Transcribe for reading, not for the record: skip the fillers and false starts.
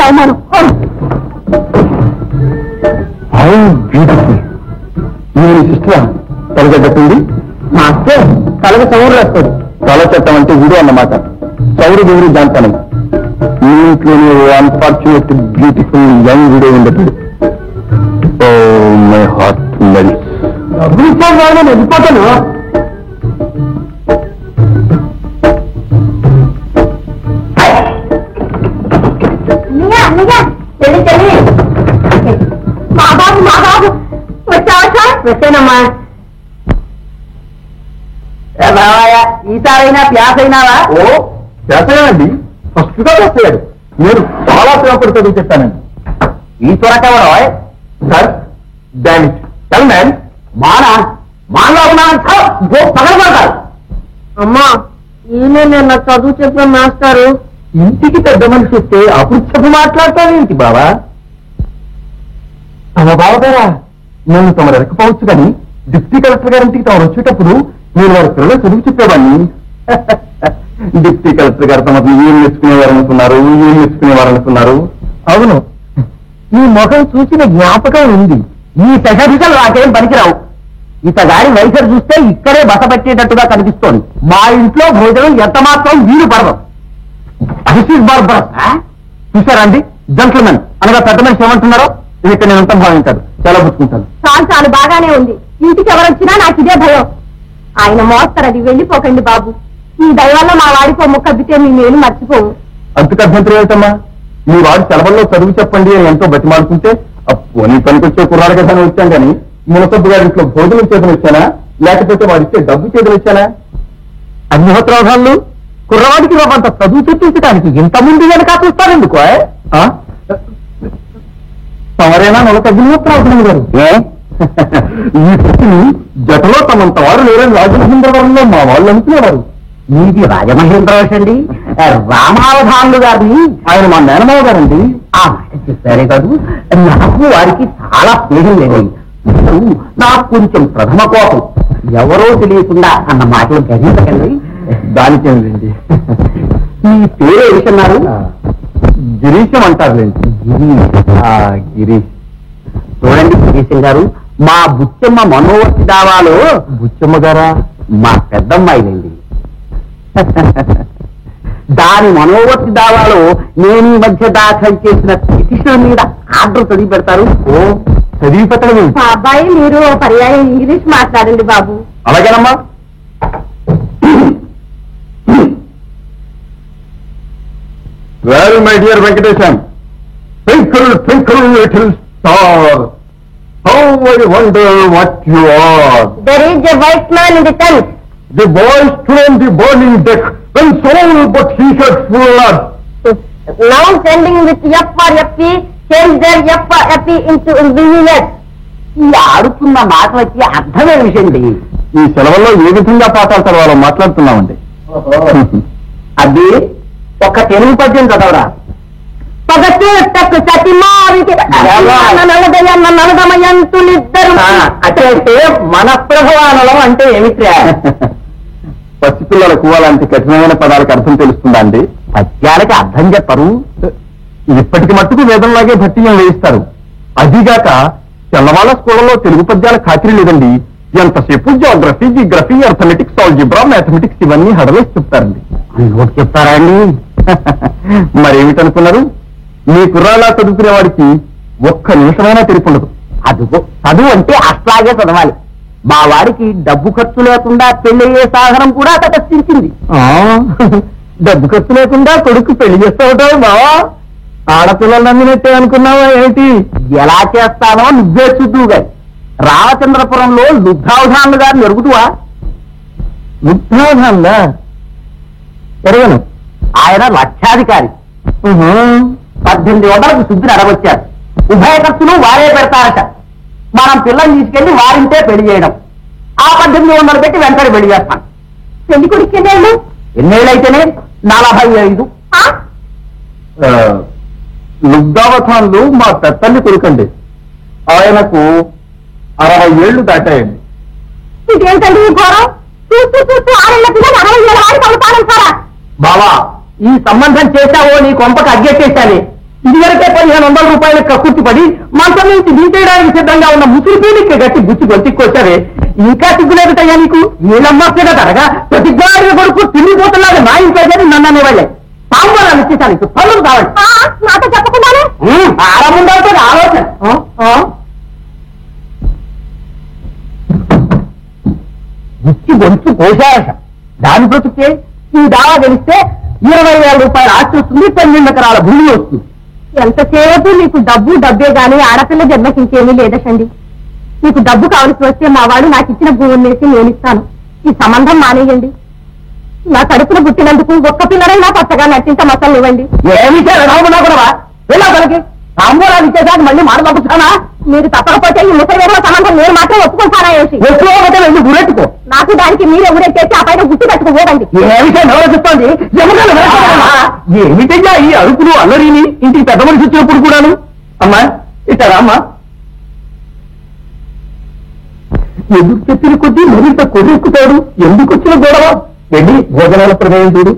అవమానం. నేను సిస్టర్ తలగడ్డకుంది మా అత్తే తలకు చౌరు వస్తుంది. తల చట్టం అంటే వీడు అన్నమాట. చౌరు దేవుడు జాంతనం. ఈ ఇంట్లోనే అన్ఫార్చునేట్ బ్యూటిఫుల్ యంగ్ వీడియో ఉండదు. Oh my heart melts. నేను వెళ్ళిపోతాను. మా బాబు వచ్చావా? వచ్చానమ్మా. ఈసారైనా ప్యాస్ అయినావా? ఓ చేస్తానండి. ఫస్ట్ గా వస్తాడు. నేను చాలా శ్రమపడి చదువు చెప్తానండి. ఈ త్వరకెవరో సార్ డామిట్ టెల్ మ్యాన్. మానలో పగలబడతారు. అమ్మా ఈయన నిన్న చదువు చెప్పిన మాస్టారు. ఇంటికి పెద్ద మనిషి వస్తే అప్పుడు చెప్పు మాట్లాడతావేంటి బావా? తమ బావగారా నన్ను తమరు ఎరకపోవచ్చు కానీ డిప్యూటీ కలెక్టర్ గారింటికి తమరు వచ్చేటప్పుడు నేను వారి పిల్లలు చదువు చెప్పేవాడిని. డిప్యూటీ కలెక్టర్ గారు తమకు ఏం నేర్చుకునేవారనుకున్నారు, ఏం నేర్చుకునేవారనుకున్నారు? అవును, ఈ ముఖం చూసిన జ్ఞాపకం ఉంది. ఈ సెషభిషలు నాకేం పనికిరావు. ఇతగాడి వైఖరి చూస్తే ఇక్కడే బస పెట్టేటట్టుగా కనిపిస్తోంది. మా ఇంట్లో భోజనం ఎంత మాత్రం వీలు పడదు. చూశారండి జెంట్లమెన్ అనగా పెద్ద మనిషి ఏమంటున్నారో ఇక్కడ నేను అంతా భావించాను. చాలా పుచ్చుకుంటాను. చాలు బాగానే ఉంది. ఇంటికి ఎవరొచ్చినా నాకు ఇదే భయం. ఆయన మోస్తారది. వెళ్ళిపోకండి బాబు. ఈ దయవల్ల మా వాడికో ముక్క బితే మీ మేలు మర్చిపోవు. అంతకు అభ్యంతరం ఏంటమ్మా? మీ వాడు సెలవుల్లో చదువు చెప్పండి అని ఎంతో బతిమాడుకుంటే నీ పనికొచ్చే కుర్రాడు కదా అని వచ్చాను కానీ మునసబ్బు గారి ఇంట్లో భోజనం చేతులు వచ్చానా లేకపోతే వాడిచ్చే డబ్బు చేతులు వచ్చానా? అగ్నిహోత్రాలు కుర్రవాడికి అంత చదువు చెప్పించడానికి ఇంత ముందు వెనక చూస్తారెందుకో? తమరేనా నొలక అగ్నిహోత్రాలు గారు? ఈ ప్రశ్నని జతలో తమంత వారు లేరని రాజమహేంద్రవరంలో మా వాళ్ళు అనుకునేవారు. మీది రాజమహేంద్రవశ అండి. రామావధానులు గారిని ఆయన మా మేనమావ గారండి. ఆ మాట చెప్పారే కాదు, నాకు వారికి చాలా స్నేహం లేదండి. నాకు కొంచెం ప్రథమ కోపం. ఎవరో తెలియకుండా అన్న మాటలు గ్రహించకండి. దానికేంటండి? మీ పేరు ఏమిటన్నారు? గిరీశం అంటారులేండి. గిరీష్. చూడండి గిరీశం గారు, మా బుచ్చమ్మ మనోవర్తి దావాలో బుచ్చమ్మ గారా? మా పెద్దమ్మాయిలండి. దాని మనోవర్తి దావాలో నేను ఈ మధ్య దాఖలు చేసిన పిటిషన్ మీద ఆర్డర్ చదివి పెడతారు. ఓ చదివి పెట్టడం. మా అబ్బాయి మీరు పర్యాయం ఇంగ్లీష్ మాట్లాడండి బాబు. అలాగేనమ్మా. Well my dear Venkatesham, twinkle twinkle little star, how I wonder what you are. There is a white man in the tent. The boy stood on the burning deck and soul but he had flood. Nouns ending with F or FP, change their F or FP into VES. ఈ ఆడుతున్న మాటలకి అర్థమే విషయండి. ఈ సెలవుల్లో ఏ విధంగా పాఠాలు చదవాలో మాట్లాడుతున్నామండి. అది ఒక తెలుగు పద్యం చదవరా? అంటే మనప్రభవానలం అంటే ఏమిట్రా? పసిపిల్లలకు అలాంటి కఠినమైన పదాలకు అర్థం తెలుస్తుందా అండి? పద్యాలకి అర్థం చెప్పరు. ఇప్పటికి మట్టుకు వేదంలాగే భట్టియం వేయిస్తారు. అదిగాక తెల్లవాళ్ళ స్కూళ్ళలో తెలుగు పద్యాల ఖాతిరి లేదండి. ఎంతసేపు Geography, Geography, arithmetics, algebra, mathematics ఇవన్నీ హడలేసి చెప్తారండి. నోటి చెప్తారా అండి? మరేమిటనుకున్నారు? మీ కుర్రాలా చదువుకునే వాడికి ఒక్క నిమిషమైనా తెలిపుండదు. అదుగో చదువు అంటే అట్లాగే చదవాలి. మా వాడికి డబ్బు ఖర్చు లేకుండా పెళ్ళయ్యే సాధనం కూడా తటస్థించింది. డబ్బు ఖర్చు లేకుండా కొడుకు పెళ్లి చేస్తావుటావు బావా? ఆడపిల్లలు నమ్మినట్టే అనుకున్నావా ఏమిటి? ఎలా చేస్తానో నువ్వే చూద్దుగా. రామచంద్రపురంలో లుబ్ధావధానులు గారిని ఎరుగుతువా? లుబ్ధావధానులా? ఎరగను. ఆయన లక్షాధికారి. 18 వందలకు శుద్ధిని అడగొచ్చారు. ఉభయ ఖర్చులు వారే పెడతారట. మనం పిల్లల్ని తీసుకెళ్లి వారింటే పెళ్లి చేయడం. ఆ 1800 పెట్టి వెంటనే పెళ్లి చేస్తాం. పెళ్లి కొడుకు ఎన్నేళ్ళు? ఎన్నేళ్ళైతేనే 45. లుబ్ధావధానులు మా పెద్దల్ని కొడుకండి. ఆయనకు 60 ఏళ్లు దాటాయండి. ఇదేంటండి ఈ ఘోరం? చూస్తూ 6 ఏళ్ల పిల్లలు 60 ఏళ్ళ వాడికి అవుతానంటారా? బావా, ఈ సంబంధం చేశావో నీ కొంపకు అగ్గెట్టేశాలి. ఇదివరకే 1500 రూపాయల కక్కుర్తి పడి మంచం నుంచి దించేయడానికి సిద్ధంగా ఉన్న ముసురు పీలికి గట్టి గుచ్చి గొంతికొచ్చావే ఇంకా సిగ్గులేదటయ్యా నీకు నీళ్ళమ్మస్తే కదరగా ప్రతిజ్ఞాడిన కొడుకు తిరిగిపోతున్నాడు నా ఇంట్లో నన్ను అనేవాళ్ళే సాంబారాలు ఇచ్చేసాను ఇప్పుడు పనులు కావాలి నాతో చెప్పకుండానే ఆరముండాలతో ఆలోచన ఇచ్చి గొంతు కోశారట దాని బ్రతుకే ఈ దావా గెలిస్తే 20,000 రూపాయల ఆస్తి వస్తుంది 12 ఎకరాల భూమి వస్తుంది ఎంతసేపు నీకు డబ్బే గాని ఆడపిల్ల జన్మకి ఇంకేమీ లేదటండి నీకు డబ్బు కావలసి వస్తే మా వాడు నాకు ఇచ్చిన భూమిని వేసి నేను ఇస్తాను ఈ సంబంధం మానేయండి నా కడుపున పుట్టినందుకు ఒక్క పిల్లరైనా కొత్తగా నటించ మసలు ఇవ్వండి ఏమి రామున్నా కూడా వెళ్ళా తనకి తాంబూలాలు ఇచ్చేసాక మళ్ళీ మాట్లాడుతానా మీరు తప్పకపోతే ఈ ముసలివేరుల సంబంధం నేను మాత్రం ఒప్పుకుంటానా వేసి ఎక్కువ వెళ్ళి గురెట్టుకో నాకు దానికి మీరే ఊరెట్టేసి ఆ పైన గుర్తు పెట్టుకోదండి ఏ విషయం ఆలోచిస్తోంది ఏమిటయ్యా ఈ అరుపులు అల్లరిని ఇంటికి పెద్ద మనిషి వచ్చినప్పుడు కూడాను అమ్మా ఇట్టారా అమ్మా ఎదురు చెప్పిన కొద్దీ మరింత కొర్రెక్కుతాడు ఎందుకు వచ్చిన గొడవ వెళ్ళి భోజనాల ప్రమేయం చూడు